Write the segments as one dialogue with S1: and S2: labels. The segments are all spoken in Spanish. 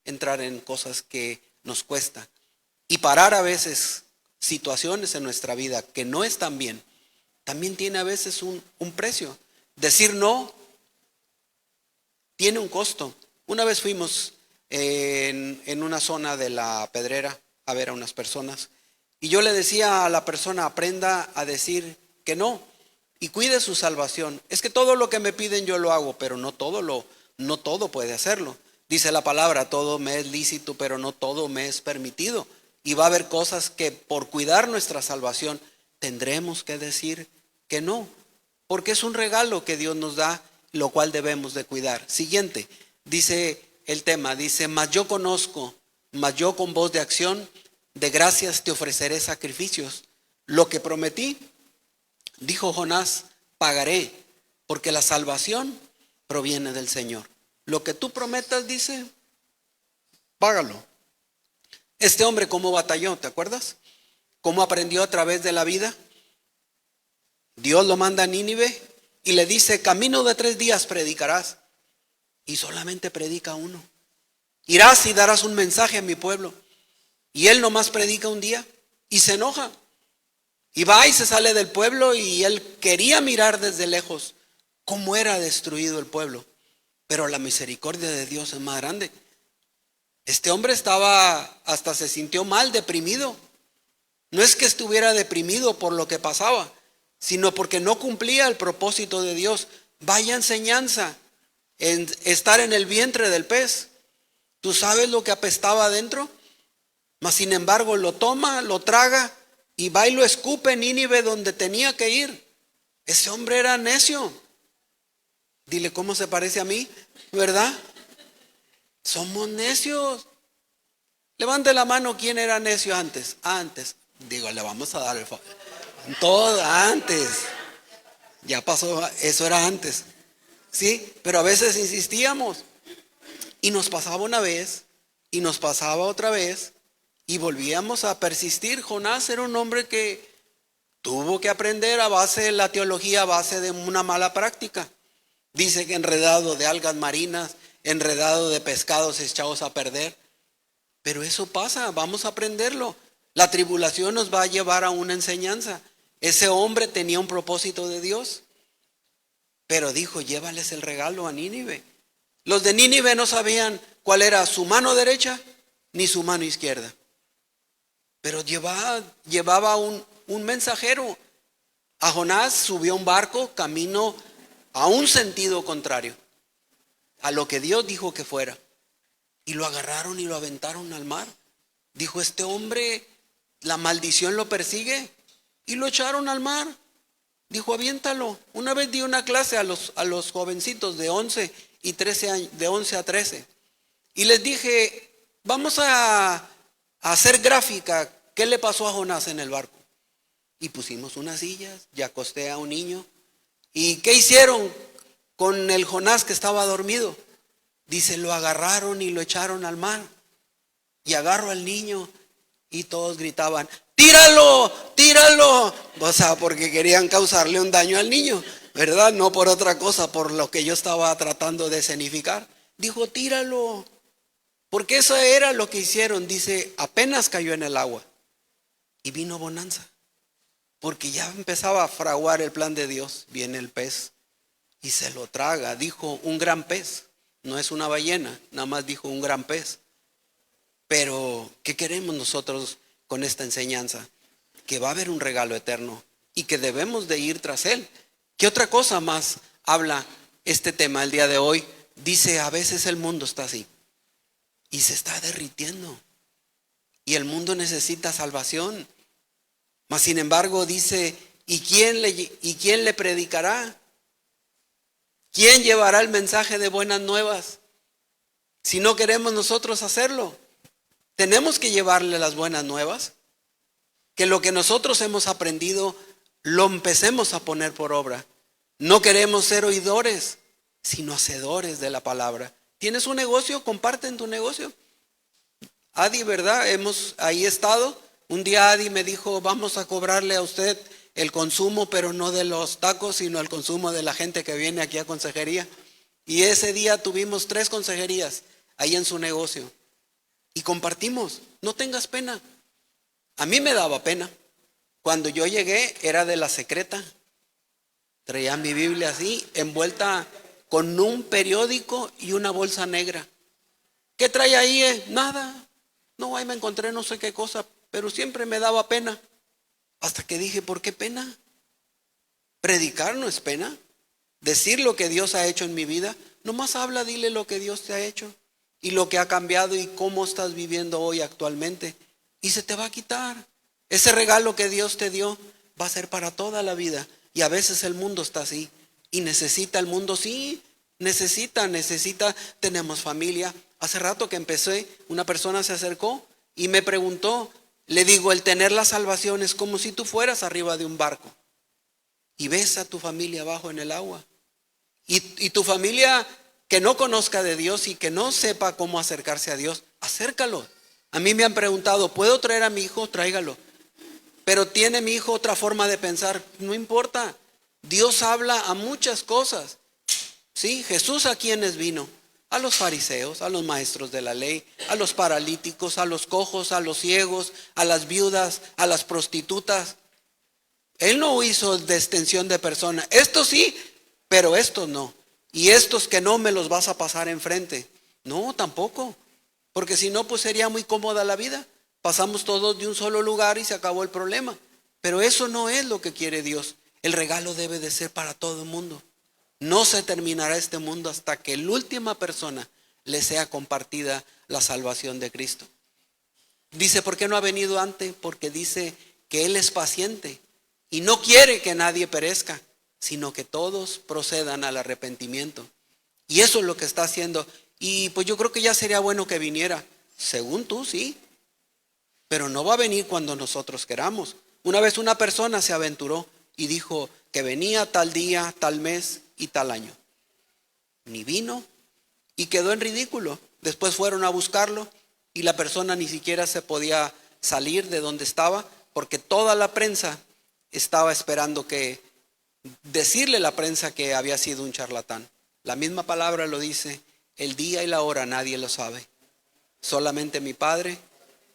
S1: entrar en cosas que nos cuesta y parar a veces situaciones en nuestra vida que no están bien, también tiene a veces un precio. Decir no tiene un costo. Una vez fuimos en una zona de la Pedrera a ver a unas personas y yo le decía a la persona: aprenda a decir que no y cuide su salvación. Es que todo lo que me piden yo lo hago, pero no todo puede hacerlo. Dice la palabra: todo me es lícito, pero no todo me es permitido. Y va a haber cosas que por cuidar nuestra salvación tendremos que decir que no, porque es un regalo que Dios nos da, lo cual debemos de cuidar. Siguiente, dice el tema, dice: mas yo conozco, mas yo con voz de acción, de gracias te ofreceré sacrificios. Lo que prometí, dijo Jonás, pagaré, porque la salvación proviene del Señor. Lo que tú prometas, dice, págalo. Este hombre cómo batalló, ¿te acuerdas? Cómo aprendió a través de la vida. Dios lo manda a Nínive y le dice: camino de 3 días predicarás. Y solamente predica uno. Irás y darás un mensaje a mi pueblo. Y él nomás predica un día y se enoja. Y va y se sale del pueblo, y él quería mirar desde lejos cómo era destruido el pueblo. Pero la misericordia de Dios es más grande. Este hombre hasta se sintió mal, deprimido. No es que estuviera deprimido por lo que pasaba, sino porque no cumplía el propósito de Dios. Vaya enseñanza en estar en el vientre del pez. ¿Tú sabes lo que apestaba adentro? Mas sin embargo lo toma, lo traga y va y lo escupe en Nínive, donde tenía que ir. Ese hombre era necio. Dile: ¿cómo se parece a mí? ¿Verdad? Somos necios. Levante la mano, ¿quién era necio antes? Antes. Digo, le vamos a dar el favor. Todo antes. Ya pasó, eso era antes. Sí, pero a veces insistíamos. Y nos pasaba una vez, y nos pasaba otra vez, y volvíamos a persistir. Jonás era un hombre que tuvo que aprender a base de la teología, a base de una mala práctica. Dice que enredado de algas marinas, enredado de pescados echados a perder. Pero eso pasa, vamos a aprenderlo. La tribulación nos va a llevar a una enseñanza. Ese hombre tenía un propósito de Dios, pero dijo: llévales el regalo a Nínive. Los de Nínive no sabían cuál era su mano derecha ni su mano izquierda, pero llevaba un mensajero. A Jonás subió a un barco camino a un sentido contrario a lo que Dios dijo que fuera, y lo agarraron y lo aventaron al mar. Dijo: este hombre, la maldición lo persigue, y lo echaron al mar. Dijo: aviéntalo. Una vez di una clase a los jovencitos de 11 y 13 años, de 11 a 13, y les dije: vamos a hacer gráfica qué le pasó a Jonás en el barco. Y pusimos unas sillas y acosté a un niño. ¿Y qué hicieron con el Jonás que estaba dormido? Dice: lo agarraron y lo echaron al mar. Y agarro al niño y todos gritaban: ¡tíralo! ¡Tíralo! O sea, porque querían causarle un daño al niño, ¿verdad? No por otra cosa, por lo que yo estaba tratando de escenificar. Dijo: tíralo. Porque eso era lo que hicieron. Dice: apenas cayó en el agua y vino bonanza, porque ya empezaba a fraguar el plan de Dios. Viene el pez y se lo traga. Dijo: un gran pez. No es una ballena, nada más dijo un gran pez. Pero ¿qué queremos nosotros con esta enseñanza? Que va a haber un regalo eterno y que debemos de ir tras él. ¿Qué otra cosa más habla este tema el día de hoy? Dice: a veces el mundo está así y se está derritiendo, y el mundo necesita salvación. Mas sin embargo dice: ¿y quién le predicará? ¿Quién llevará el mensaje de buenas nuevas? Si no queremos nosotros hacerlo, tenemos que llevarle las buenas nuevas. Que lo que nosotros hemos aprendido lo empecemos a poner por obra. No queremos ser oidores, sino hacedores de la palabra. ¿Tienes un negocio? Comparte en tu negocio. Adi, ¿verdad? Hemos ahí estado. Un día Adi me dijo: vamos a cobrarle a usted el consumo, pero no de los tacos, sino el consumo de la gente que viene aquí a consejería. Y ese día tuvimos 3 consejerías ahí en su negocio. y compartimos. No tengas pena. A mí me daba pena. Cuando yo llegué era de la secreta. Traía mi Biblia así, envuelta con un periódico y una bolsa negra. ¿Qué trae ahí? Nada. No, ahí me encontré no sé qué cosa, pero siempre me daba pena. Hasta que dije, ¿por qué pena? Predicar no es pena. Decir lo que Dios ha hecho en mi vida. Nomás habla, dile lo que Dios te ha hecho y lo que ha cambiado y cómo estás viviendo hoy actualmente. Y se te va a quitar. Ese regalo que Dios te dio va a ser para toda la vida. Y a veces el mundo está así. Y necesita el mundo, sí, necesita. Tenemos familia. Hace rato que empecé, una persona se acercó y me preguntó. Le digo, el tener la salvación es como si tú fueras arriba de un barco y ves a tu familia abajo en el agua. Y tu familia que no conozca de Dios y que no sepa cómo acercarse a Dios, acércalo. A mí me han preguntado, ¿puedo traer a mi hijo? Tráigalo. Pero tiene mi hijo otra forma de pensar. No importa. Dios habla a muchas cosas. Sí, Jesús a quienes vino. A los fariseos, a los maestros de la ley, a los paralíticos, a los cojos, a los ciegos, a las viudas, a las prostitutas. Él no hizo de extensión de persona. Estos sí, pero estos no. Y estos que no me los vas a pasar enfrente. No, tampoco. Porque si no, pues sería muy cómoda la vida. Pasamos todos de un solo lugar y se acabó el problema. Pero eso no es lo que quiere Dios. El regalo debe de ser para todo el mundo. No se terminará este mundo hasta que la última persona le sea compartida la salvación de Cristo. Dice, ¿por qué no ha venido antes? Porque dice que Él es paciente y no quiere que nadie perezca, sino que todos procedan al arrepentimiento. Y eso es lo que está haciendo. Y pues yo creo que ya sería bueno que viniera. Según tú, sí. Pero no va a venir cuando nosotros queramos. Una vez una persona se aventuró y dijo que venía tal día, tal mes y tal año. Ni vino y quedó en ridículo. Después fueron a buscarlo y la persona ni siquiera se podía salir de donde estaba porque toda la prensa estaba esperando que decirle a la prensa que había sido un charlatán. La misma palabra lo dice, el día y la hora nadie lo sabe. Solamente mi Padre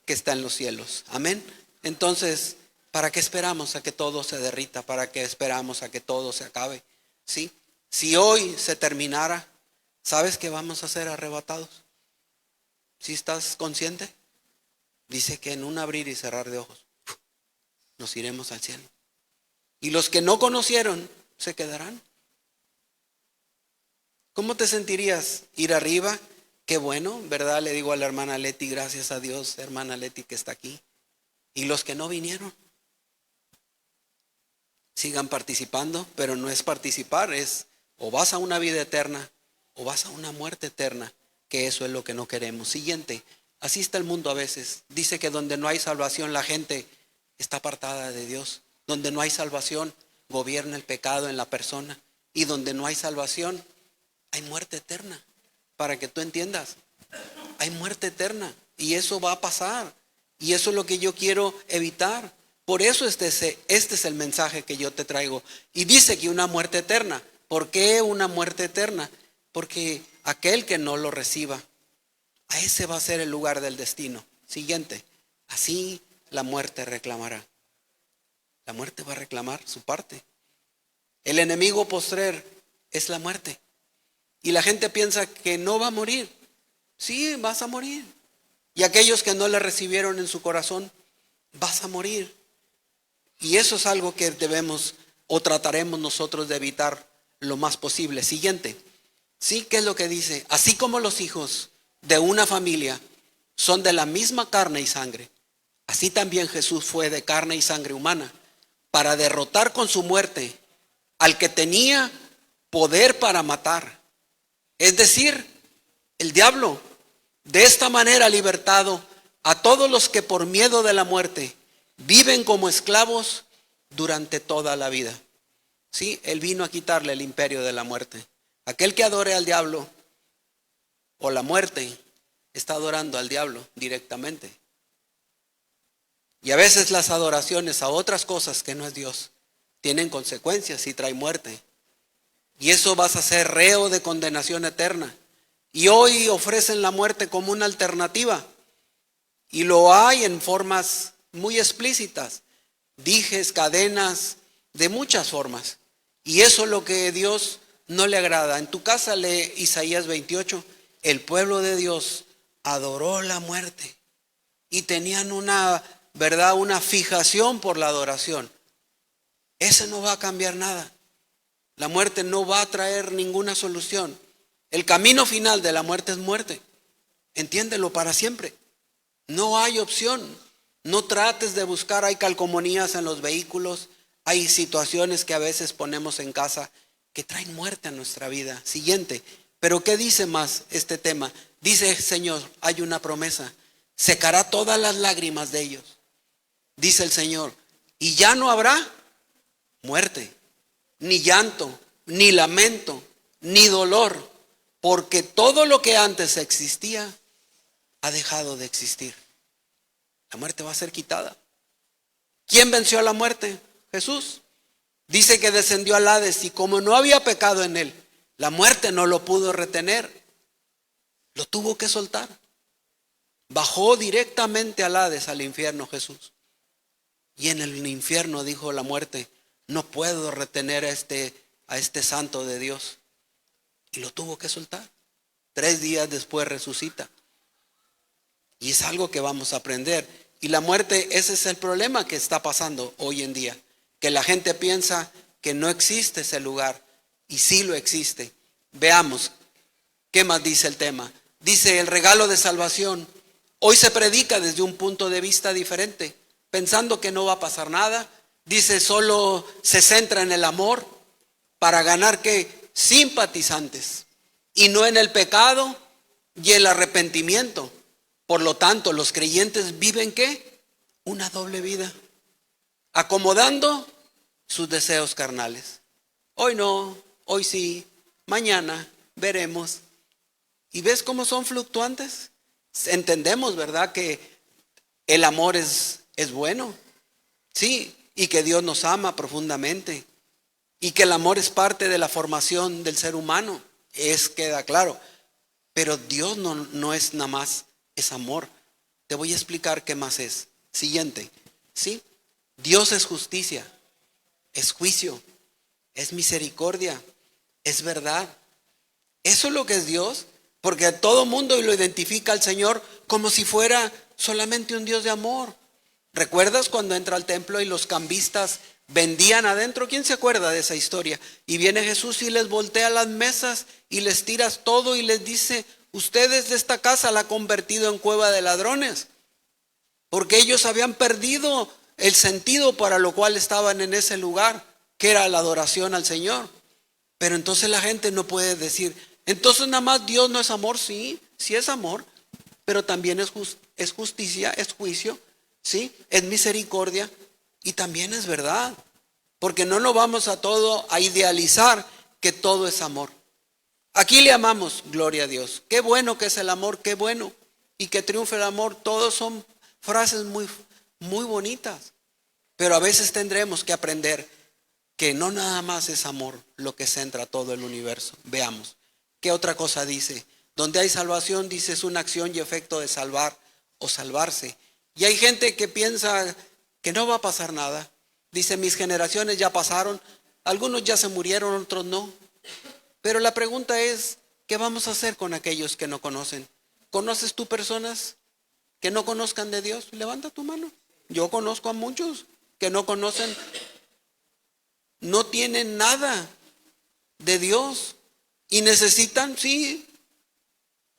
S1: que está en los cielos. Amén. Entonces, ¿para qué esperamos a que todo se derrita? ¿Para qué esperamos a que todo se acabe? ¿Sí? Si hoy se terminara, ¿sabes que vamos a ser arrebatados? ¿Sí estás consciente? Dice que en un abrir y cerrar de ojos nos iremos al cielo. Y los que no conocieron se quedarán. ¿Cómo te sentirías ir arriba? Qué bueno, ¿verdad? Le digo a la hermana Leti, gracias a Dios, hermana Leti, que está aquí. Y los que no vinieron, sigan participando, pero no es participar, es o vas a una vida eterna o vas a una muerte eterna, que eso es lo que no queremos. Siguiente, así está el mundo a veces. Dice que donde no hay salvación la gente está apartada de Dios. Donde no hay salvación gobierna el pecado en la persona. Y donde no hay salvación hay muerte eterna. Para que tú entiendas, hay muerte eterna y eso va a pasar. Y eso es lo que yo quiero evitar. Por eso este es el mensaje que yo te traigo. Y dice que una muerte eterna. ¿Por qué una muerte eterna? Porque aquel que no lo reciba, a ese va a ser el lugar del destino. Siguiente, así la muerte reclamará. La muerte va a reclamar su parte. El enemigo postrer es la muerte. Y la gente piensa que no va a morir. Sí, vas a morir. Y aquellos que no le recibieron en su corazón, vas a morir. Y eso es algo que debemos o trataremos nosotros de evitar lo más posible. Siguiente. Sí, ¿qué es lo que dice? Así como los hijos de una familia son de la misma carne y sangre, así también Jesús fue de carne y sangre humana para derrotar con su muerte al que tenía poder para matar. Es decir, el diablo. De esta manera ha libertado a todos los que por miedo de la muerte viven como esclavos durante toda la vida. Sí, Él vino a quitarle el imperio de la muerte. Aquel que adore al diablo o la muerte está adorando al diablo directamente. Y a veces las adoraciones a otras cosas que no es Dios tienen consecuencias y trae muerte. Y eso vas a ser reo de condenación eterna. Y hoy ofrecen la muerte como una alternativa. Y lo hay en formas muy explícitas, dijes, cadenas, de muchas formas. Y eso es lo que Dios no le agrada. En tu casa lee Isaías 28, el pueblo de Dios adoró la muerte y tenían una, ¿verdad?, una fijación por la adoración. Ese no va a cambiar nada. La muerte no va a traer ninguna solución. El camino final de la muerte es muerte. Entiéndelo para siempre. No hay opción. No trates de buscar, hay calcomanías en los vehículos, hay situaciones que a veces ponemos en casa que traen muerte a nuestra vida. Siguiente. Pero ¿qué dice más este tema? Dice, Señor, hay una promesa. Secará todas las lágrimas de ellos. Dice el Señor. Y ya no habrá muerte, ni llanto, ni lamento, ni dolor. Porque todo lo que antes existía ha dejado de existir. La muerte va a ser quitada. ¿Quién venció a la muerte? Jesús. Dice que descendió al Hades y como no había pecado en él, la muerte no lo pudo retener. Lo tuvo que soltar. Bajó directamente al Hades, al infierno, Jesús. Y en el infierno dijo la muerte, no puedo retener a este santo de Dios. Y lo tuvo que soltar. 3 días después resucita. Y es algo que vamos a aprender. Y la muerte, ese es el problema que está pasando hoy en día. Que la gente piensa que no existe ese lugar. Y sí lo existe. Veamos, ¿qué más dice el tema? Dice el regalo de salvación. Hoy se predica desde un punto de vista diferente. Pensando que no va a pasar nada. Dice, solo se centra en el amor. Para ganar, ¿qué? Simpatizantes. Y no en el pecado y el arrepentimiento. Por lo tanto, los creyentes viven ¿qué? Una doble vida. Acomodando sus deseos carnales. Hoy no, hoy sí, mañana veremos. ¿Y ves cómo son fluctuantes? Entendemos, ¿verdad?, que el amor es bueno. Sí, y que Dios nos ama profundamente. Y que el amor es parte de la formación del ser humano. Queda claro. Pero Dios no es nada más, es amor. Te voy a explicar qué más es. Siguiente. ¿Sí? Dios es justicia, es juicio, es misericordia, es verdad. Eso es lo que es Dios, porque todo mundo lo identifica al Señor como si fuera solamente un Dios de amor. ¿Recuerdas cuando entra al templo y los cambistas vendían adentro? ¿Quién se acuerda de esa historia? Y viene Jesús y les voltea las mesas y les tiras todo y les dice, ustedes de esta casa la han convertido en cueva de ladrones. Porque ellos habían perdido el sentido para lo cual estaban en ese lugar, que era la adoración al Señor. Pero entonces la gente no puede decir, entonces nada más Dios no es amor. Sí, sí es amor, pero también es justicia, es juicio, sí, es misericordia y también es verdad. Porque no nos vamos a idealizar que todo es amor. Aquí le amamos, gloria a Dios. Qué bueno que es el amor, qué bueno. Y que triunfe el amor, todos son frases muy, muy bonitas. Pero a veces tendremos que aprender que no nada más es amor lo que centra todo el universo. Veamos, ¿qué otra cosa dice? Donde hay salvación, dice, es una acción y efecto de salvar o salvarse. Y hay gente que piensa que no va a pasar nada. Dice, mis generaciones ya pasaron, algunos ya se murieron, otros no. Pero la pregunta es, ¿qué vamos a hacer con aquellos que no conocen? ¿Conoces tú personas que no conozcan de Dios? Levanta tu mano. Yo conozco a muchos que no conocen, no tienen nada de Dios y necesitan, sí.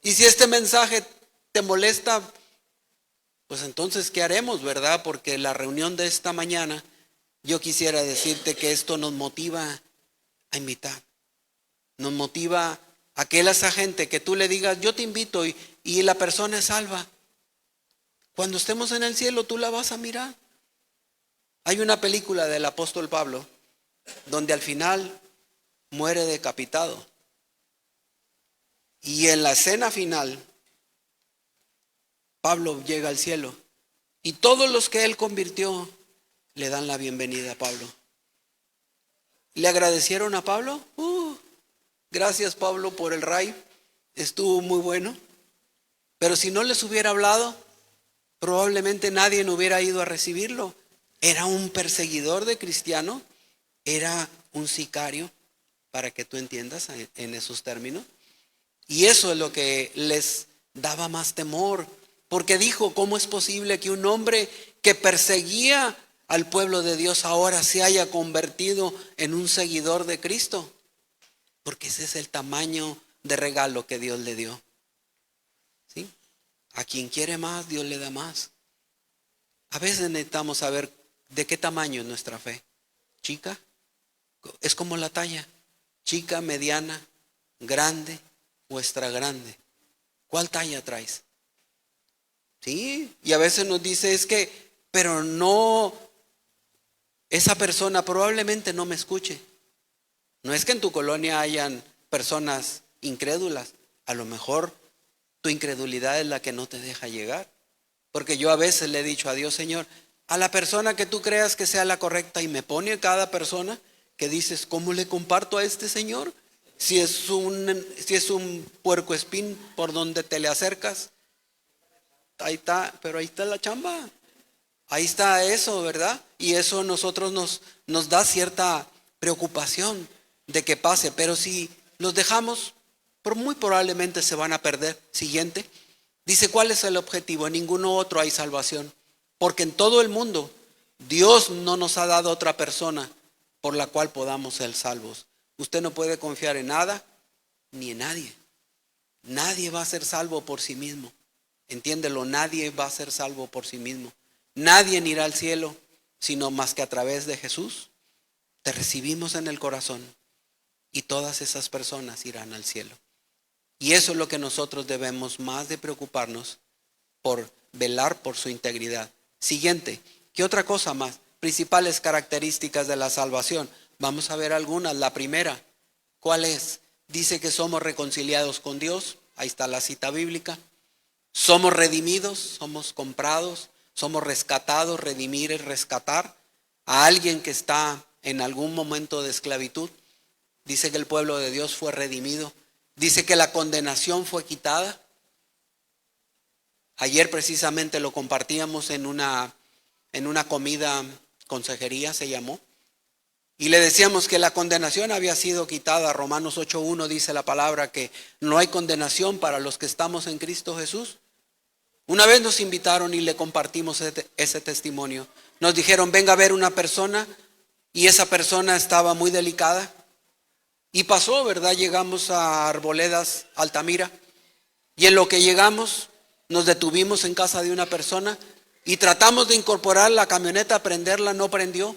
S1: Y si este mensaje te molesta, pues entonces, ¿qué haremos, verdad? Porque la reunión de esta mañana, yo quisiera decirte que esto nos motiva a invitar. Nos motiva a que esa gente que tú le digas, yo te invito y la persona es salva. Cuando estemos en el cielo, tú la vas a mirar. Hay una película del apóstol Pablo donde al final muere decapitado. Y en la escena final, Pablo llega al cielo y todos los que él convirtió le dan la bienvenida a Pablo. ¿Le agradecieron a Pablo? Gracias, Pablo, por el ray. Estuvo muy bueno. Pero si no les hubiera hablado, probablemente nadie no hubiera ido a recibirlo. Era un perseguidor de cristianos, era un sicario, para que tú entiendas en esos términos. Y eso es lo que les daba más temor, porque dijo, ¿cómo es posible que un hombre que perseguía al pueblo de Dios ahora se haya convertido en un seguidor de Cristo? Porque ese es el tamaño de regalo que Dios le dio. ¿Sí? A quien quiere más, Dios le da más. A veces necesitamos saber de qué tamaño es nuestra fe. Chica, es como la talla. Chica, mediana, grande o extra grande. ¿Cuál talla traes? Sí, y a veces nos dice es que, pero no, esa persona probablemente no me escuche. No es que en tu colonia hayan personas incrédulas. A lo mejor tu incredulidad es la que no te deja llegar. Porque yo a veces le he dicho a Dios, Señor, a la persona que tú creas que sea la correcta, y me pone a cada persona que dices, ¿cómo le comparto a este Señor? Si es un puercoespín por donde te le acercas, ahí está, pero ahí está la chamba. Ahí está eso, ¿verdad? Y eso a nosotros nos da cierta preocupación de que pase, pero si los dejamos, muy probablemente se van a perder. Siguiente. Dice, ¿cuál es el objetivo? En ninguno otro hay salvación, porque en todo el mundo Dios no nos ha dado otra persona por la cual podamos ser salvos. Usted no puede confiar en nada ni en nadie. Nadie va a ser salvo por sí mismo. Entiéndelo, nadie va a ser salvo por sí mismo. Nadie irá al cielo sino más que a través de Jesús. Te recibimos en el corazón y todas esas personas irán al cielo. Y eso es lo que nosotros debemos más de preocuparnos, por velar por su integridad. Siguiente, ¿qué otra cosa más? Principales características de la salvación. Vamos a ver algunas. La primera, ¿cuál es? Dice que somos reconciliados con Dios. Ahí está la cita bíblica. Somos redimidos, somos comprados, somos rescatados. Redimir es rescatar a alguien que está en algún momento de esclavitud. Dice que el pueblo de Dios fue redimido. Dice que la condenación fue quitada. Ayer precisamente lo compartíamos en una comida, consejería se llamó. Y le decíamos que la condenación había sido quitada. Romanos 8:1 dice la palabra que no hay condenación para los que estamos en Cristo Jesús. Una vez nos invitaron y le compartimos ese testimonio. Nos dijeron, venga a ver una persona, y esa persona estaba muy delicada. Y pasó, ¿verdad? Llegamos a Arboledas, Altamira, y en lo que llegamos nos detuvimos en casa de una persona y tratamos de incorporar la camioneta, prenderla, no prendió.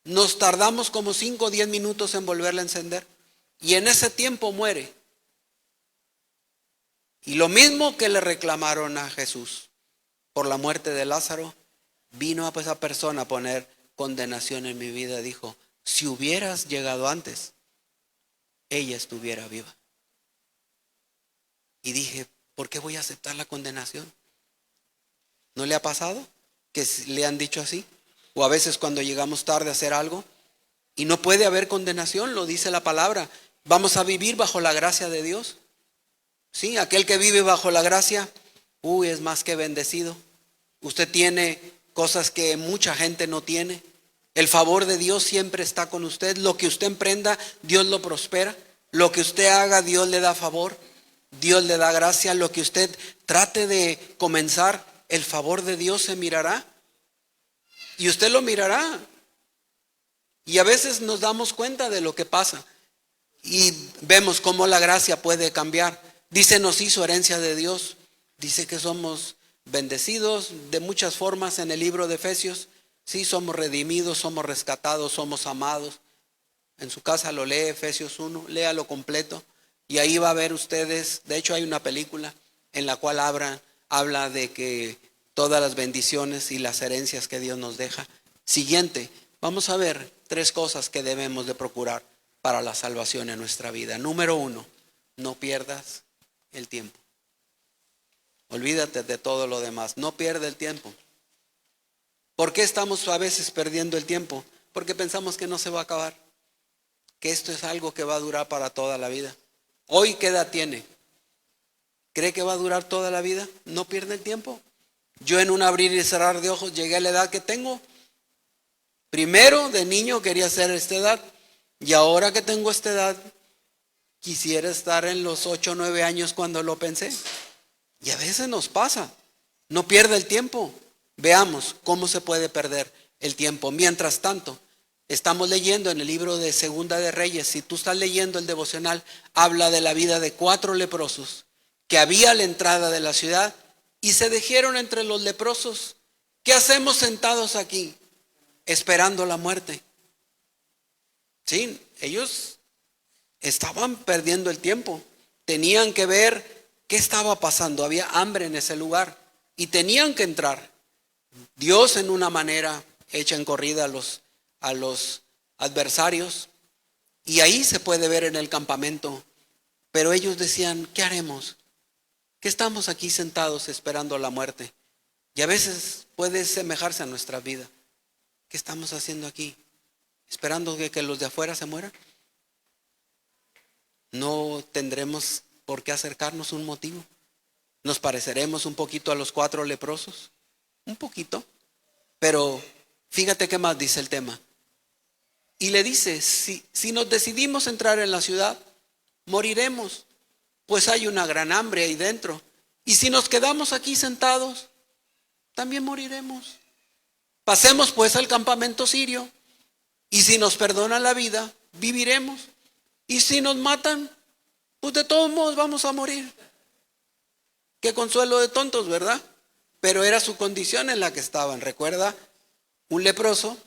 S1: Nos tardamos como 5 o 10 minutos en volverla a encender, y en ese tiempo muere. Y lo mismo que le reclamaron a Jesús por la muerte de Lázaro, vino a esa persona a poner condenación en mi vida. Dijo, si hubieras llegado antes, ella estuviera viva. Y dije, ¿por qué voy a aceptar la condenación? ¿No le ha pasado que le han dicho así? O a veces cuando llegamos tarde a hacer algo y no puede haber condenación, lo dice la palabra. Vamos a vivir bajo la gracia de Dios. Sí, aquel que vive bajo la gracia, es más que bendecido. Usted tiene cosas que mucha gente no tiene. El favor de Dios siempre está con usted. Lo que usted emprenda, Dios lo prospera. Lo que usted haga, Dios le da favor. Dios le da gracia. Lo que usted trate de comenzar, el favor de Dios se mirará. Y usted lo mirará. Y a veces nos damos cuenta de lo que pasa. Y vemos cómo la gracia puede cambiar. Dice, nos hizo herencia de Dios. Dice que somos bendecidos de muchas formas en el libro de Efesios. Sí, somos redimidos, somos rescatados, somos amados. En su casa lo lee, Efesios 1, léalo completo. Y ahí va a ver ustedes, de hecho hay una película en la cual habla de que todas las bendiciones y las herencias que Dios nos deja. Siguiente, vamos a ver 3 cosas que debemos de procurar para la salvación en nuestra vida. Número 1, no pierdas el tiempo. Olvídate de todo lo demás, no pierda el tiempo. ¿Por qué estamos a veces perdiendo el tiempo? Porque pensamos que no se va a acabar, que esto es algo que va a durar para toda la vida. Hoy, ¿qué edad tiene? ¿Cree que va a durar toda la vida? No pierda el tiempo. Yo en un abrir y cerrar de ojos llegué a la edad que tengo. Primero de niño quería ser esta edad y ahora que tengo esta edad quisiera estar en los 8 o 9 años cuando lo pensé. Y a veces nos pasa. No pierda el tiempo. Veamos cómo se puede perder el tiempo. Mientras tanto, estamos leyendo en el libro de Segunda de Reyes. Si tú estás leyendo el devocional, habla de la vida de 4 leprosos que había a la entrada de la ciudad y se dijeron entre los leprosos: ¿qué hacemos sentados aquí esperando la muerte? Sí, ellos estaban perdiendo el tiempo. Tenían que ver qué estaba pasando. Había hambre en ese lugar y tenían que entrar. Dios en una manera echa en corrida a los adversarios. Y ahí se puede ver en el campamento. Pero ellos decían: ¿qué haremos? ¿Qué estamos aquí sentados esperando la muerte? Y a veces puede semejarse a nuestra vida. ¿Qué estamos haciendo aquí? ¿Esperando que los de afuera se mueran? No tendremos por qué acercarnos un motivo. Nos pareceremos un poquito a los 4 leprosos. Un poquito. Pero fíjate qué más dice el tema. Y le dice: si nos decidimos entrar en la ciudad, moriremos, pues hay una gran hambre ahí dentro. Y si nos quedamos aquí sentados, también moriremos. Pasemos pues al campamento sirio, y si nos perdonan la vida, viviremos. Y si nos matan, pues de todos modos vamos a morir. Qué consuelo de tontos, ¿verdad? Pero era su condición en la que estaban. Recuerda, un leproso,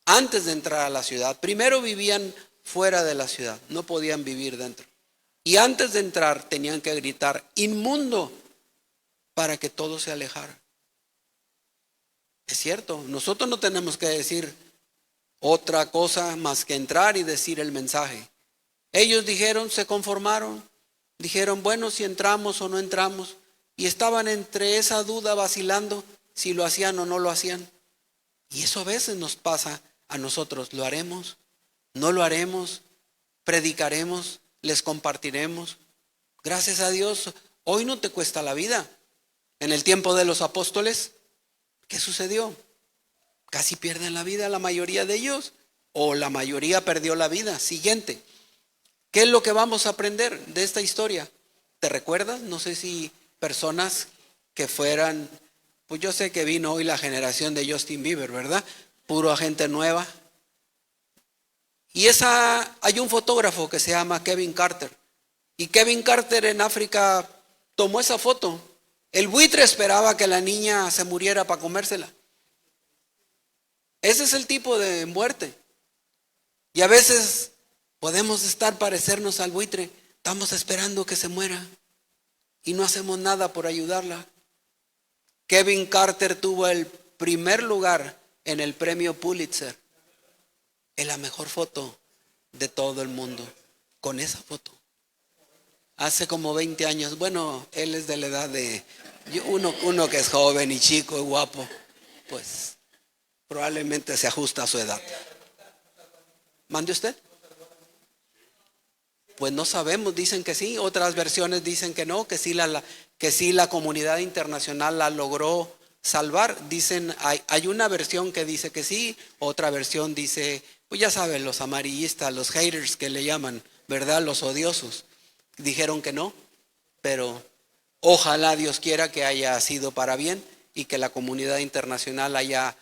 S1: antes de entrar a la ciudad, primero vivían fuera de la ciudad, no podían vivir dentro. Y antes de entrar tenían que gritar: inmundo, para que todo se alejara. Es cierto, nosotros no tenemos que decir otra cosa más que entrar y decir el mensaje. Ellos dijeron, se conformaron, dijeron: bueno, si entramos o no entramos. Y estaban entre esa duda vacilando si lo hacían o no lo hacían. Y eso a veces nos pasa a nosotros. ¿Lo haremos? ¿No lo haremos? ¿Predicaremos? ¿Les compartiremos? Gracias a Dios, hoy no te cuesta la vida. En el tiempo de los apóstoles, ¿qué sucedió? Casi pierden la vida la mayoría de ellos, o la mayoría perdió la vida. Siguiente. ¿Qué es lo que vamos a aprender de esta historia? ¿Te recuerdas? No sé si personas que fueran, pues yo sé que vino hoy la generación de Justin Bieber, ¿verdad? Puro gente nueva. Y hay un fotógrafo que se llama Kevin Carter. Y Kevin Carter en África tomó esa foto. El buitre esperaba que la niña se muriera para comérsela. Ese es el tipo de muerte. Y a veces podemos parecernos al buitre. Estamos esperando que se muera y no hacemos nada por ayudarla. Kevin Carter tuvo el primer lugar en el premio Pulitzer, en la mejor foto de todo el mundo, con esa foto. Hace como 20 años, bueno, él es de la edad de uno que es joven y chico y guapo, pues probablemente se ajusta a su edad. ¿Mande usted? Pues no sabemos, dicen que sí, otras versiones dicen que no, que sí la comunidad internacional la logró salvar. Dicen, hay una versión que dice que sí, otra versión dice, pues ya saben, los amarillistas, los haters que le llaman, ¿verdad? Los odiosos, dijeron que no, pero ojalá Dios quiera que haya sido para bien y que la comunidad internacional haya,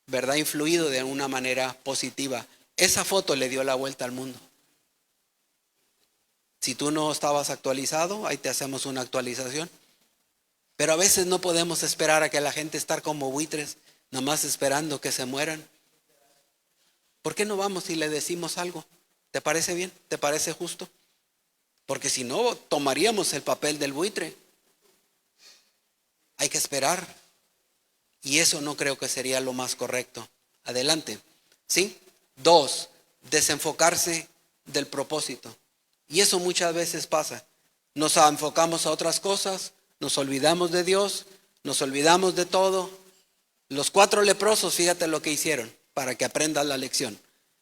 S1: ¿verdad?, influido de una manera positiva. Esa foto le dio la vuelta al mundo. Si tú no estabas actualizado, ahí te hacemos una actualización. Pero a veces no podemos esperar a que la gente esté como buitres, nomás esperando que se mueran. ¿Por qué no vamos y le decimos algo? ¿Te parece bien? ¿Te parece justo? Porque si no, tomaríamos el papel del buitre. Hay que esperar. Y eso no creo que sería lo más correcto. Adelante. ¿Sí? 2, desenfocarse del propósito. Y eso muchas veces pasa. Nos enfocamos a otras cosas, nos olvidamos de Dios, nos olvidamos de todo. Los 4 leprosos, fíjate lo que hicieron para que aprendas la lección.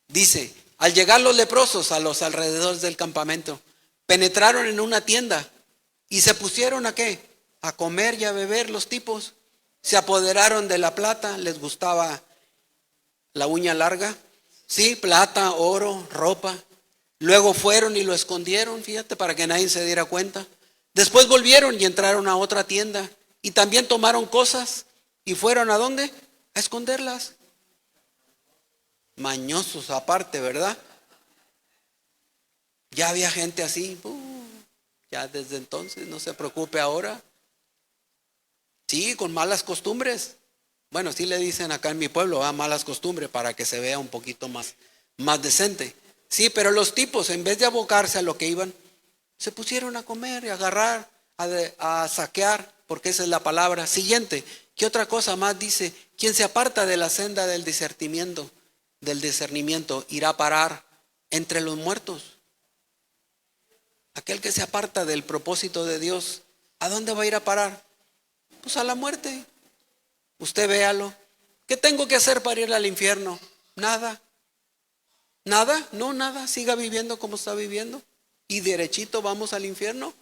S1: Dice, al llegar los leprosos a los alrededores del campamento, penetraron en una tienda y se pusieron ¿a qué? A comer y a beber los tipos. Se apoderaron de la plata, les gustaba la uña larga. Sí, plata, oro, ropa. Luego fueron y lo escondieron, fíjate, para que nadie se diera cuenta. Después volvieron y entraron a otra tienda y también tomaron cosas y fueron ¿a dónde? A esconderlas. Mañosos aparte, ¿verdad? Ya había gente así, ya desde entonces, no se preocupe ahora. Sí, con malas costumbres. Bueno, sí le dicen acá en mi pueblo, malas costumbres para que se vea un poquito más decente. Sí, pero los tipos, en vez de abocarse a lo que iban, se pusieron a comer y a agarrar, a saquear, porque esa es la palabra. Siguiente, ¿qué otra cosa más dice? Quien se aparta de la senda del discernimiento, irá a parar entre los muertos. Aquel que se aparta del propósito de Dios, ¿a dónde va a ir a parar? Pues a la muerte. Usted véalo. ¿Qué tengo que hacer para ir al infierno? Nada. ¿Nada? No, nada. Siga viviendo como está viviendo. Y derechito vamos al infierno.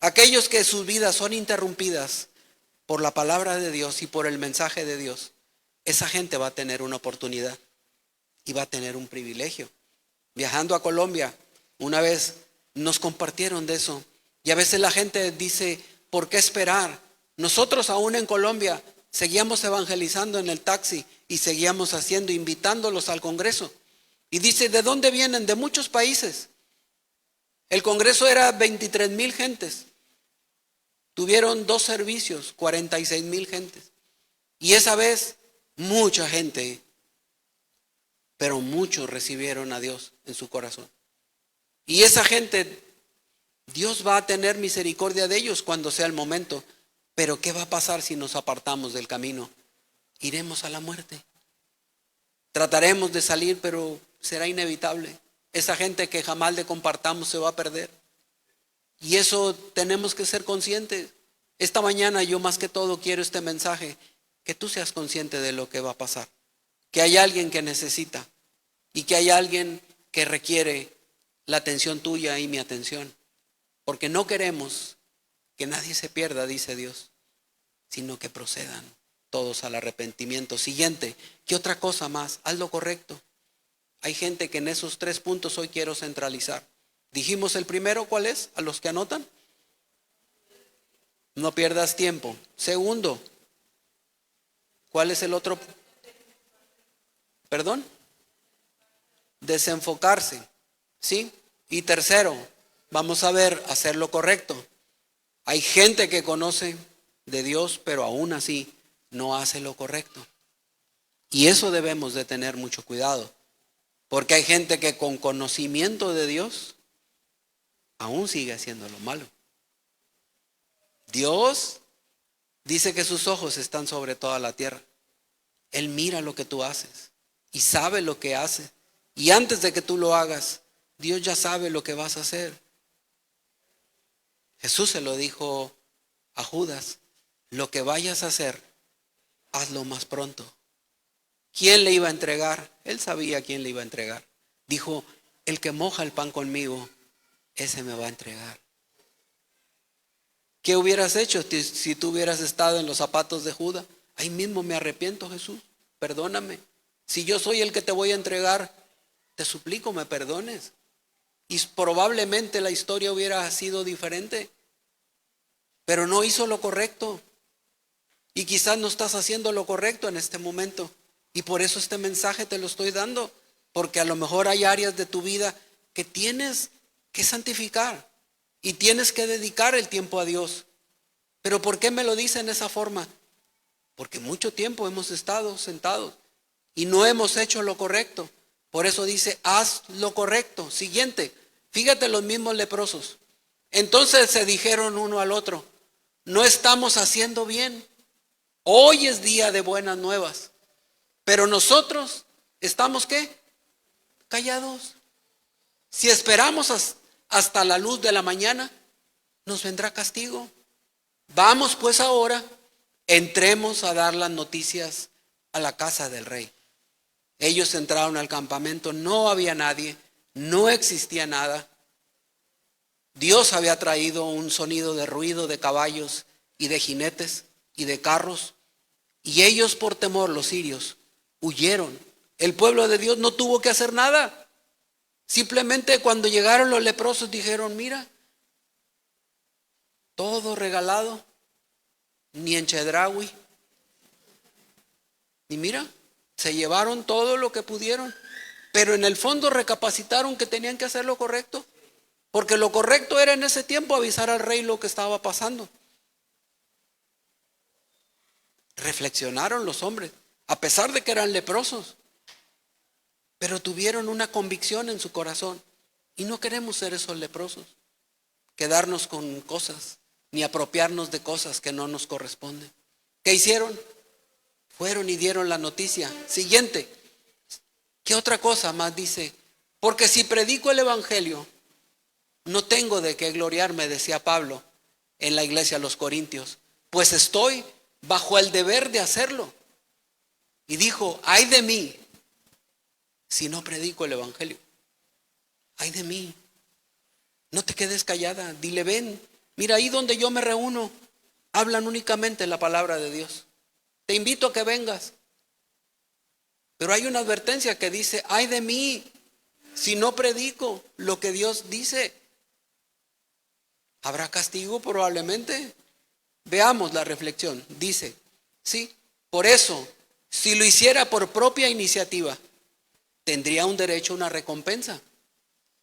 S1: Aquellos que sus vidas son interrumpidas por la palabra de Dios y por el mensaje de Dios, esa gente va a tener una oportunidad y va a tener un privilegio. Viajando a Colombia, una vez nos compartieron de eso. Y a veces la gente dice, ¿por qué esperar? Nosotros aún en Colombia seguíamos evangelizando en el taxi y seguíamos invitándolos al Congreso. Y dice, ¿de dónde vienen? De muchos países. El Congreso era 23,000 gentes. Tuvieron 2 servicios, 46,000 gentes. Y esa vez, mucha gente, pero muchos recibieron a Dios en su corazón. Y esa gente, Dios va a tener misericordia de ellos cuando sea el momento. Pero ¿qué va a pasar si nos apartamos del camino? Iremos a la muerte. Trataremos de salir, pero será inevitable. Esa gente que jamás le compartamos se va a perder. Y eso tenemos que ser conscientes. Esta mañana yo más que todo quiero este mensaje, que tú seas consciente de lo que va a pasar. Que hay alguien que necesita y que hay alguien que requiere la atención tuya y mi atención. Porque no queremos que nadie se pierda, dice Dios, sino que procedan todos al arrepentimiento. Siguiente, ¿qué otra cosa más? Haz lo correcto. Hay gente que en esos 3 puntos hoy quiero centralizar. Dijimos el primero, ¿cuál es? A los que anotan. No pierdas tiempo. Segundo, ¿cuál es el otro? ¿Perdón? Desenfocarse. ¿Sí? Y tercero, vamos a ver, hacer lo correcto. Hay gente que conoce de Dios, pero aún así no hace lo correcto. Y eso debemos de tener mucho cuidado. Porque hay gente que con conocimiento de Dios aún sigue haciendo lo malo. Dios dice que sus ojos están sobre toda la tierra. Él mira lo que tú haces y sabe lo que haces. Y antes de que tú lo hagas, Dios ya sabe lo que vas a hacer. Jesús se lo dijo a Judas, lo que vayas a hacer, hazlo más pronto. ¿Quién le iba a entregar? Él sabía quién le iba a entregar. Dijo, el que moja el pan conmigo, ese me va a entregar. ¿Qué hubieras hecho si tú hubieras estado en los zapatos de Judas? Ahí mismo me arrepiento, Jesús, perdóname. Si yo soy el que te voy a entregar, te suplico me perdones. Y probablemente la historia hubiera sido diferente, pero no hizo lo correcto. Y quizás no estás haciendo lo correcto en este momento. Y por eso este mensaje te lo estoy dando, porque a lo mejor hay áreas de tu vida que tienes que santificar y tienes que dedicar el tiempo a Dios. ¿Pero por qué me lo dice en esa forma? Porque mucho tiempo hemos estado sentados y no hemos hecho lo correcto. Por eso dice, haz lo correcto. Siguiente, fíjate los mismos leprosos. Entonces se dijeron uno al otro, no estamos haciendo bien. Hoy es día de buenas nuevas. Pero nosotros estamos ¿qué? Callados. Si esperamos hasta la luz de la mañana, nos vendrá castigo. Vamos pues ahora, entremos a dar las noticias a la casa del rey. Ellos entraron al campamento, no había nadie, no existía nada. Dios había traído un sonido de ruido de caballos y de jinetes y de carros. Y ellos por temor, los sirios, huyeron. El pueblo de Dios no tuvo que hacer nada. Simplemente cuando llegaron los leprosos dijeron, mira, todo regalado, ni en Chedraui. Y mira, se llevaron todo lo que pudieron, pero en el fondo recapacitaron que tenían que hacer lo correcto, porque lo correcto era en ese tiempo avisar al rey lo que estaba pasando. Reflexionaron los hombres, a pesar de que eran leprosos, pero tuvieron una convicción en su corazón. Y no queremos ser esos leprosos, quedarnos con cosas, ni apropiarnos de cosas que no nos corresponden. ¿Qué hicieron? Fueron y dieron la noticia. Siguiente. ¿Qué otra cosa más dice? Porque si predico el evangelio, no tengo de qué gloriarme, decía Pablo en la iglesia de los Corintios, pues estoy bajo el deber de hacerlo. Y dijo, ay de mí si no predico el evangelio. Ay de mí. No te quedes callada, dile, ven, mira ahí donde yo me reúno, hablan únicamente la palabra de Dios. Te invito a que vengas. Pero hay una advertencia que dice, ay de mí si no predico lo que Dios dice. ¿Habrá castigo? Probablemente. Veamos la reflexión. Dice, sí, por eso, si lo hiciera por propia iniciativa, tendría un derecho a una recompensa.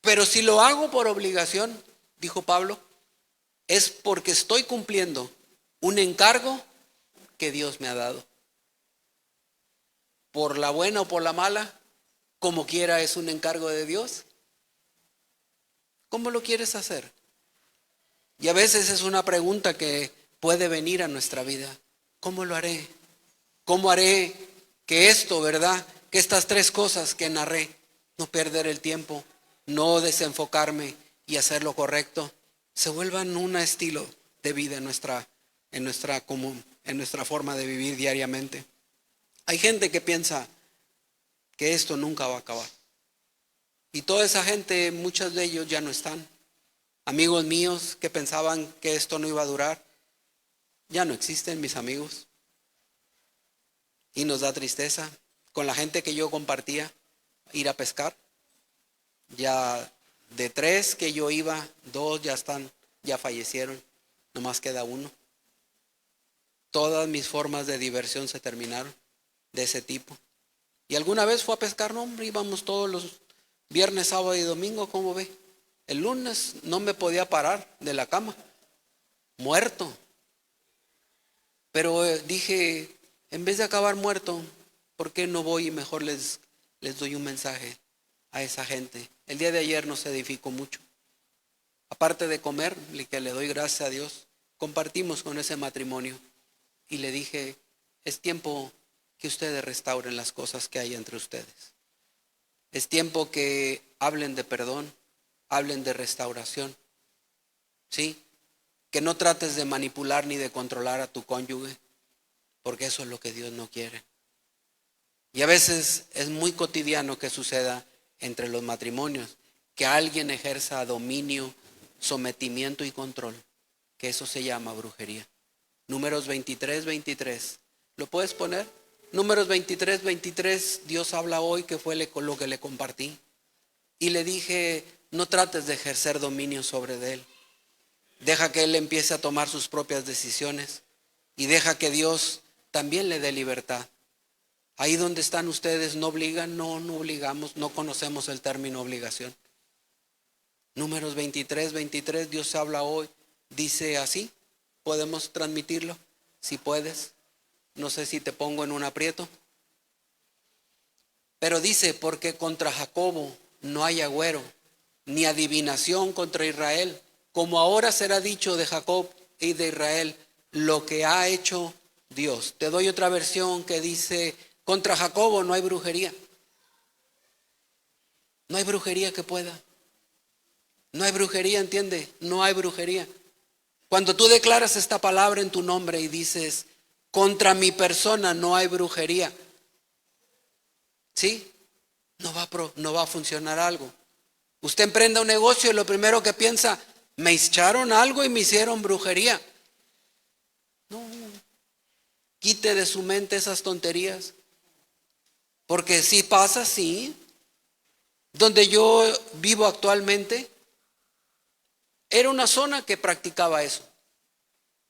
S1: Pero si lo hago por obligación, dijo Pablo, es porque estoy cumpliendo un encargo que Dios me ha dado. Por la buena o por la mala, como quiera es un encargo de Dios. ¿Cómo lo quieres hacer? Y a veces es una pregunta que puede venir a nuestra vida. ¿Cómo lo haré? ¿Cómo haré que esto, verdad? Que estas tres cosas que narré, no perder el tiempo, no desenfocarme y hacer lo correcto, se vuelvan un estilo de vida en nuestra forma de vivir diariamente. Hay gente que piensa que esto nunca va a acabar. Y toda esa gente, muchos de ellos ya no están. Amigos míos que pensaban que esto no iba a durar, ya no existen, mis amigos. Y nos da tristeza. Con la gente que yo compartía ir a pescar, ya de 3 que yo iba, 2 ya fallecieron, nomás queda uno. Todas mis formas de diversión se terminaron de ese tipo. Y alguna vez fue a pescar, no hombre, íbamos todos los viernes, sábado y domingo, ¿cómo ve? El lunes no me podía parar de la cama, muerto. Pero dije, en vez de acabar muerto, ¿por qué no voy y mejor les doy un mensaje a esa gente? El día de ayer nos edificó mucho. Aparte de comer, que le doy gracias a Dios, compartimos con ese matrimonio. Y le dije, es tiempo que ustedes restauren las cosas que hay entre ustedes. Es tiempo que hablen de perdón, hablen de restauración. ¿Sí? Que no trates de manipular ni de controlar a tu cónyuge, porque eso es lo que Dios no quiere. Y a veces es muy cotidiano que suceda entre los matrimonios, que alguien ejerza dominio, sometimiento y control, que eso se llama brujería. Números 23:23. ¿Lo puedes poner? Números 23:23, Dios habla hoy, que fue lo que le compartí. Y le dije, no trates de ejercer dominio sobre él. Deja que él empiece a tomar sus propias decisiones y deja que Dios también le dé libertad. Ahí donde están ustedes, ¿no obligan? No obligamos, no conocemos el término obligación. Números 23:23, Dios habla hoy, dice así, ¿podemos transmitirlo? Si puedes, no sé si te pongo en un aprieto. Pero dice, porque contra Jacobo no hay agüero, ni adivinación contra Israel, como ahora será dicho de Jacob y de Israel, lo que ha hecho Dios. Te doy otra versión que dice, contra Jacobo no hay brujería. No hay brujería que pueda. No hay brujería, ¿entiende? No hay brujería. Cuando tú declaras esta palabra en tu nombre y dices, contra mi persona no hay brujería, ¿sí? No va a funcionar algo. Usted emprenda un negocio y lo primero que piensa, me echaron algo y me hicieron brujería. No. quite de su mente esas tonterías. Porque si pasa, sí. Donde yo vivo actualmente, era una zona que practicaba eso.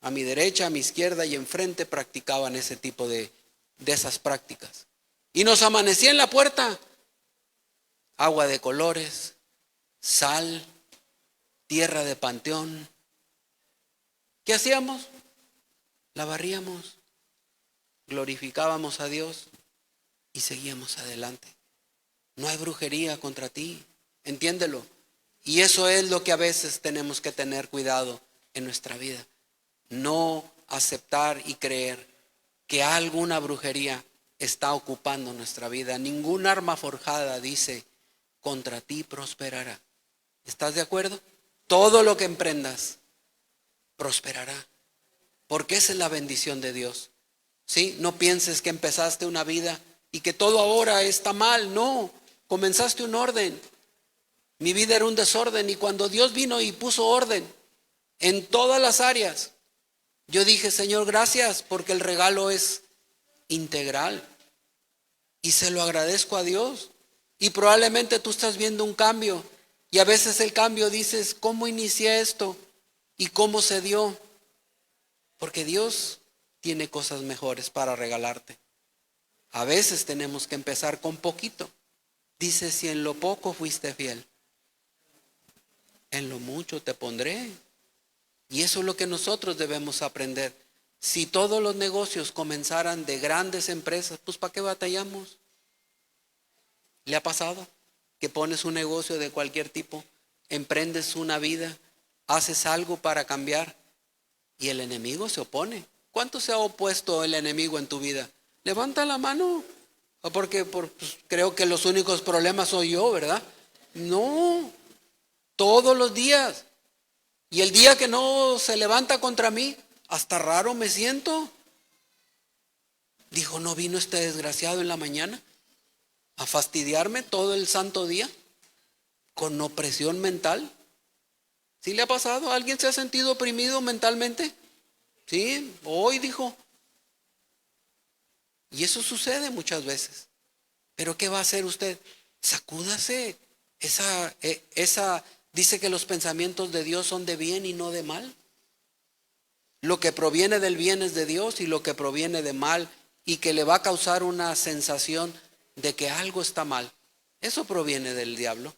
S1: A mi derecha, a mi izquierda y enfrente practicaban ese tipo de esas prácticas. Y nos amanecía en la puerta agua de colores, sal, tierra de panteón. ¿Qué hacíamos? La barríamos, glorificábamos a Dios y seguíamos adelante. No hay brujería contra ti, entiéndelo. Y eso es lo que a veces tenemos que tener cuidado en nuestra vida. No aceptar y creer que alguna brujería está ocupando nuestra vida. Ningún arma forjada, dice, contra ti prosperará. ¿Estás de acuerdo? Todo lo que emprendas prosperará, porque esa es la bendición de Dios. ¿Sí? No pienses que empezaste una vida y que todo ahora está mal. No, comenzaste un orden. Mi vida era un desorden y cuando Dios vino y puso orden en todas las áreas, yo dije, Señor, gracias, porque el regalo es integral y se lo agradezco a Dios. Y probablemente tú estás viendo un cambio y a veces el cambio dices, ¿cómo inicié esto? ¿Y cómo se dio? Porque Dios tiene cosas mejores para regalarte. A veces tenemos que empezar con poquito. Dice, si en lo poco fuiste fiel, en lo mucho te pondré. Y eso es lo que nosotros debemos aprender. Si todos los negocios comenzaran de grandes empresas, pues ¿para qué batallamos? ¿Le ha pasado que pones un negocio de cualquier tipo, emprendes una vida, haces algo para cambiar y el enemigo se opone? ¿Cuánto se ha opuesto el enemigo en tu vida? Levanta la mano. Porque pues, creo que los únicos problemas soy yo, ¿verdad? No, todos los días. Y el día que no se levanta contra mí, hasta raro me siento. Dijo, ¿no vino este desgraciado en la mañana a fastidiarme todo el santo día con opresión mental? ¿Sí le ha pasado? ¿Alguien se ha sentido oprimido mentalmente? Sí, hoy dijo. Y eso sucede muchas veces. ¿Pero qué va a hacer usted? Sacúdase. Esa dice que los pensamientos de Dios son de bien y no de mal. Lo que proviene del bien es de Dios y lo que proviene de mal y que le va a causar una sensación de que algo está mal, eso proviene del diablo.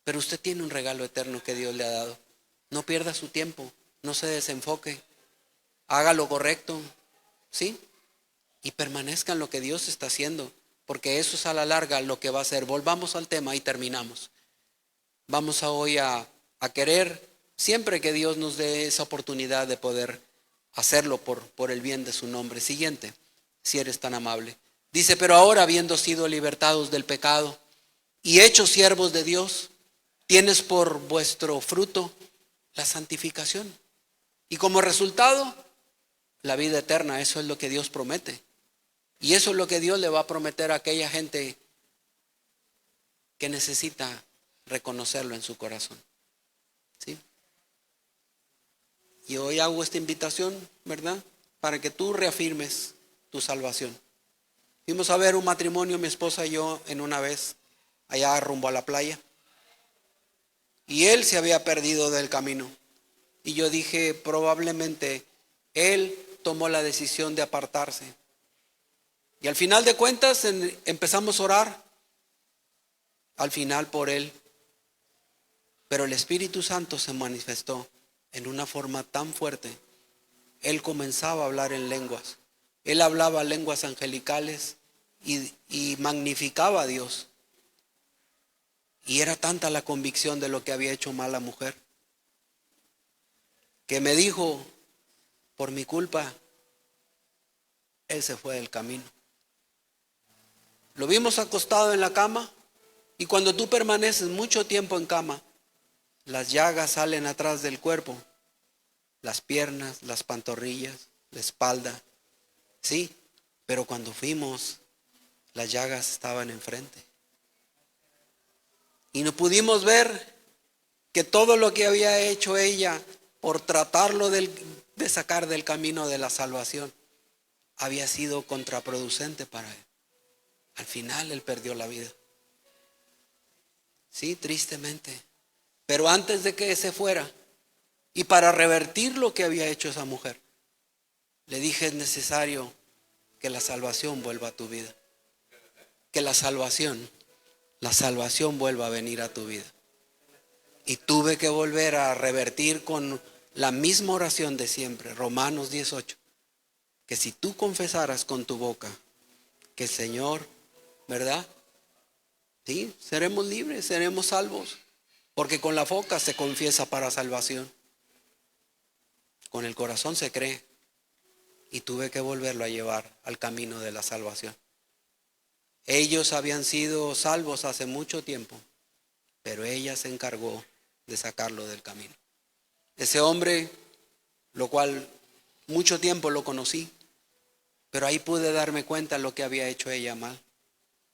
S1: Pero usted tiene un regalo eterno que Dios le ha dado. No pierda su tiempo, no se desenfoque, haga lo correcto, ¿sí? Y permanezca en lo que Dios está haciendo, porque eso es a la larga lo que va a hacer. Volvamos al tema y terminamos. Vamos hoy a querer siempre que Dios nos dé esa oportunidad de poder hacerlo por el bien de su nombre. Siguiente, si eres tan amable. Dice, pero ahora habiendo sido libertados del pecado y hechos siervos de Dios, tienes por vuestro fruto la santificación. Y como resultado, la vida eterna. Eso es lo que Dios promete. Y eso es lo que Dios le va a prometer a aquella gente que necesita reconocerlo en su corazón. ¿Sí? Y hoy hago esta invitación, ¿verdad? Para que tú reafirmes tu salvación. Fuimos a ver un matrimonio, mi esposa y yo, en una vez, allá rumbo a la playa. Y él se había perdido del camino. Y yo dije, probablemente él tomó la decisión de apartarse. Y al final de cuentas empezamos a orar. Al final por él. Pero el Espíritu Santo se manifestó en una forma tan fuerte. Él comenzaba a hablar en lenguas. Él hablaba lenguas angelicales y magnificaba a Dios. Y era tanta la convicción de lo que había hecho mal la mujer, que me dijo, por mi culpa, él se fue del camino. Lo vimos acostado en la cama, y cuando tú permaneces mucho tiempo en cama, las llagas salen atrás del cuerpo, las piernas, las pantorrillas, la espalda, sí, pero cuando fuimos, las llagas estaban enfrente. Y no pudimos ver que todo lo que había hecho ella por tratarlo de sacar del camino de la salvación, había sido contraproducente para él. Al final él perdió la vida. Sí, tristemente. Pero antes de que se fuera, y para revertir lo que había hecho esa mujer, le dije: es necesario que la salvación vuelva a tu vida. Que la salvación vuelva a venir a tu vida. Y tuve que volver a revertir con la misma oración de siempre, Romanos 18, que si tú confesaras con tu boca que el Señor, ¿verdad? Sí, seremos libres, seremos salvos, porque con la boca se confiesa para salvación, con el corazón se cree, y tuve que volverlo a llevar al camino de la salvación. Ellos habían sido salvos hace mucho tiempo, pero ella se encargó de sacarlo del camino. Ese hombre, lo cual mucho tiempo lo conocí, pero ahí pude darme cuenta de lo que había hecho ella mal.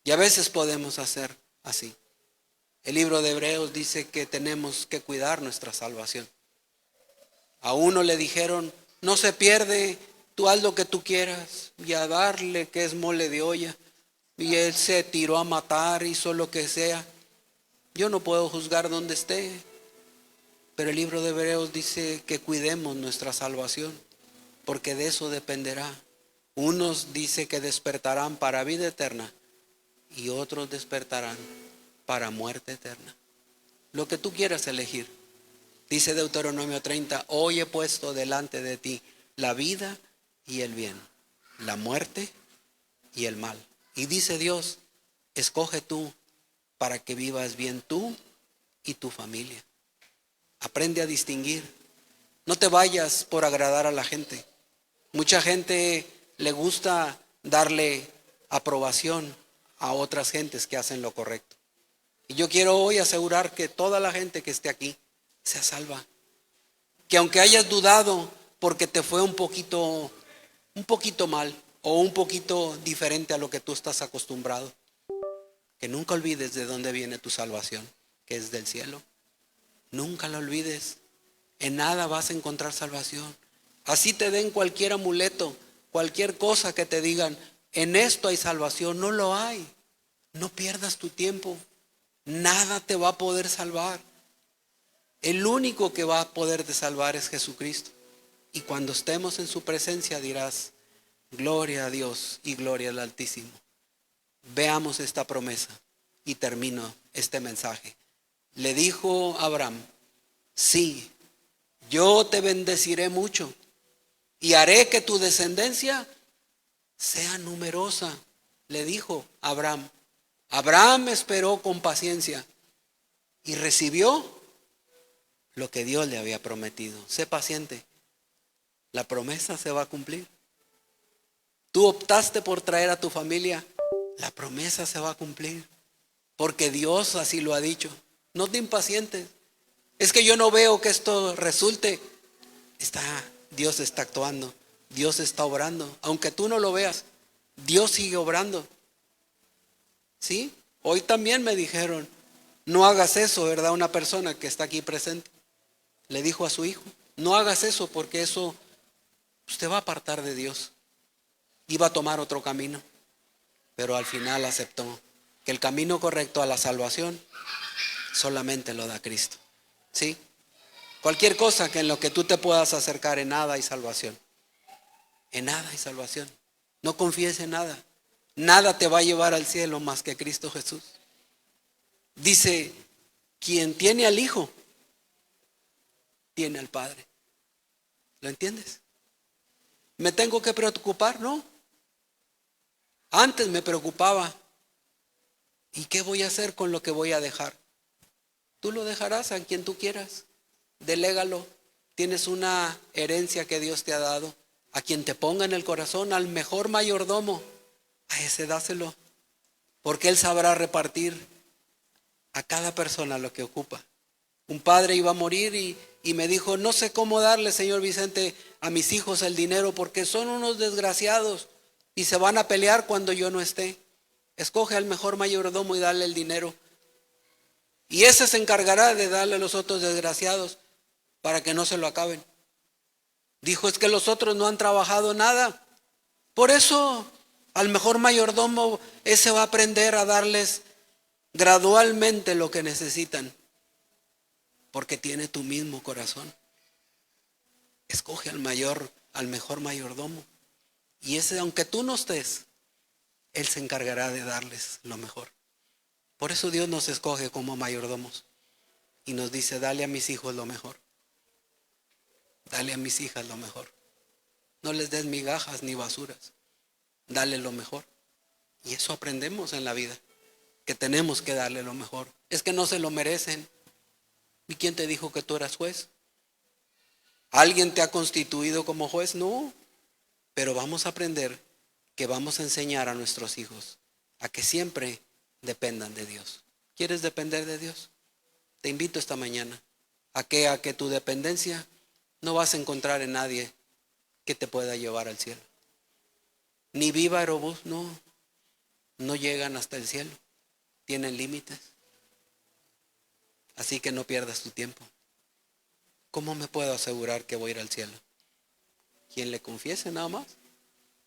S1: Y a veces podemos hacer así. El libro de Hebreos dice que tenemos que cuidar nuestra salvación. A uno le dijeron: no se pierde, tú haz lo que tú quieras, y a darle que es mole de olla. Y él se tiró a matar, hizo lo que sea. Yo no puedo juzgar donde esté, pero el libro de Hebreos dice que cuidemos nuestra salvación, porque de eso dependerá. Unos dice que despertarán para vida eterna y otros despertarán para muerte eterna. Lo que tú quieras elegir. Dice Deuteronomio 30: hoy he puesto delante de ti la vida y el bien, la muerte y el mal. Y dice Dios: escoge tú para que vivas bien tú y tu familia. Aprende a distinguir. No te vayas por agradar a la gente. Mucha gente le gusta darle aprobación a otras gentes que hacen lo correcto. Y yo quiero hoy asegurar que toda la gente que esté aquí sea salva. Que aunque hayas dudado porque te fue un poquito mal o un poquito diferente a lo que tú estás acostumbrado, que nunca olvides de dónde viene tu salvación, que es del cielo. Nunca lo olvides. En nada vas a encontrar salvación. Así te den cualquier amuleto, cualquier cosa que te digan: en esto hay salvación. No lo hay. No pierdas tu tiempo. Nada te va a poder salvar. El único que va a poderte salvar es Jesucristo. Y cuando estemos en su presencia dirás: gloria a Dios y gloria al Altísimo. Veamos esta promesa y termino este mensaje. Le dijo Abraham: sí, yo te bendeciré mucho y haré que tu descendencia sea numerosa. Le dijo Abraham. Abraham esperó con paciencia y recibió lo que Dios le había prometido. Sé paciente, la promesa se va a cumplir. Tú optaste por traer a tu familia, la promesa se va a cumplir, porque Dios así lo ha dicho. No te impacientes. Es que yo no veo que esto resulte. Dios está actuando, Dios está obrando. Aunque tú no lo veas, Dios sigue obrando. ¿Sí? Hoy también me dijeron: no hagas eso, ¿verdad? Una persona que está aquí presente le dijo a su hijo: no hagas eso, porque eso te va a apartar de Dios. Iba a tomar otro camino, pero al final aceptó que el camino correcto a la salvación solamente lo da Cristo. ¿Sí? Cualquier cosa que en lo que tú te puedas acercar, en nada hay salvación. En nada hay salvación. No confíes en nada. Nada te va a llevar al cielo más que Cristo Jesús. Dice: quien tiene al Hijo, tiene al Padre. ¿Lo entiendes? ¿Me tengo que preocupar? No. Antes me preocupaba. ¿Y qué voy a hacer con lo que voy a dejar? Tú lo dejarás a quien tú quieras. Delégalo. Tienes una herencia que Dios te ha dado. A quien te ponga en el corazón, al mejor mayordomo, a ese dáselo. Porque Él sabrá repartir a cada persona lo que ocupa. Un padre iba a morir y me dijo: no sé cómo darle, señor Vicente, a mis hijos el dinero, porque son unos desgraciados y se van a pelear cuando yo no esté. Escoge al mejor mayordomo y dale el dinero. Y ese se encargará de darle a los otros desgraciados para que no se lo acaben. Dijo: es que los otros no han trabajado nada. Por eso al mejor mayordomo, ese va a aprender a darles gradualmente lo que necesitan, porque tiene tu mismo corazón. Escoge al mejor mayordomo. Y ese, aunque tú no estés, él se encargará de darles lo mejor. Por eso Dios nos escoge como mayordomos y nos dice, dale a mis hijos lo mejor. Dale a mis hijas lo mejor. No les des migajas ni basuras. Dale lo mejor. Y eso aprendemos en la vida, que tenemos que darle lo mejor. Es que no se lo merecen. ¿Y quién te dijo que tú eras juez? ¿Alguien te ha constituido como juez? No. Pero vamos a aprender que vamos a enseñar a nuestros hijos a que siempre dependan de Dios. ¿Quieres depender de Dios? Te invito esta mañana a que tu dependencia no vas a encontrar en nadie que te pueda llevar al cielo. Ni Viva Aerobús, no llegan hasta el cielo. Tienen límites. Así que no pierdas tu tiempo. ¿Cómo me puedo asegurar que voy a ir al cielo? Quien le confiese nada más.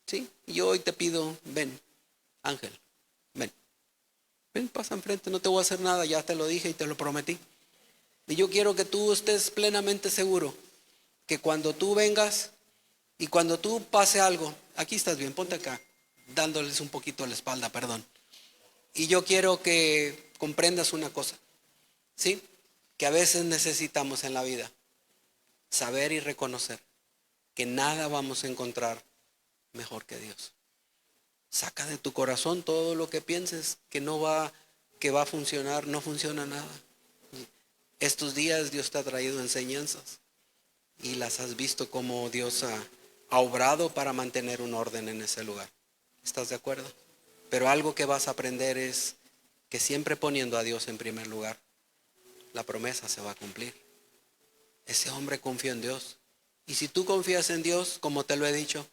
S1: Sí, yo hoy te pido, ven, Ángel, ven. Ven, pasa enfrente, no te voy a hacer nada, ya te lo dije y te lo prometí. Y yo quiero que tú estés plenamente seguro que cuando tú vengas y cuando tú pase algo, aquí estás bien, ponte acá, dándoles un poquito la espalda, perdón. Y yo quiero que comprendas una cosa, ¿sí? Que a veces necesitamos en la vida saber y reconocer que nada vamos a encontrar mejor que Dios. Saca de tu corazón todo lo que pienses que va a funcionar, no funciona nada. Estos días Dios te ha traído enseñanzas y las has visto como Dios ha obrado para mantener un orden en ese lugar. ¿Estás de acuerdo? Pero algo que vas a aprender es que siempre poniendo a Dios en primer lugar, la promesa se va a cumplir. Ese hombre confió en Dios. Y si tú confías en Dios, como te lo he dicho,